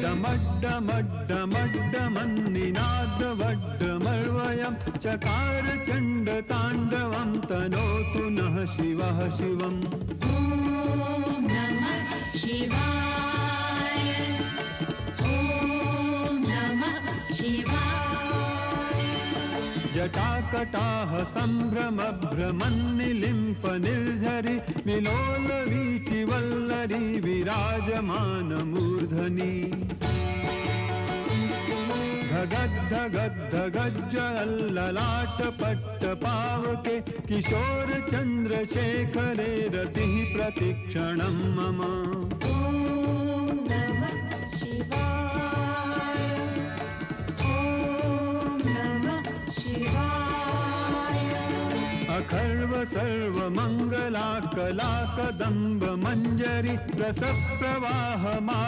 डमड्डमड्डमड्डमन्निनादवड्डमर्वयं चकार चण्डताण्डवं तनोतु नः शिवः शिवम्। ॐ नमः शिवाय। ॐ नमः शिवाय। जटाकटाह सम्भ्रमभ्रमन्निलिम्प निर्झरि विलोलवीचिवल्लरी विराजमानमूर्धनि। धगद्धगद्धगज्जललाटपट्टपावके किशोरचन्द्रशेखरे रतिः प्रतिक्षणं मम। ॐ नमः शिवाय। ॐ नमः शिवाय। अखर्व सर्वमङ्गला कला कदम्ब मञ्जरी रसप्रवाहमा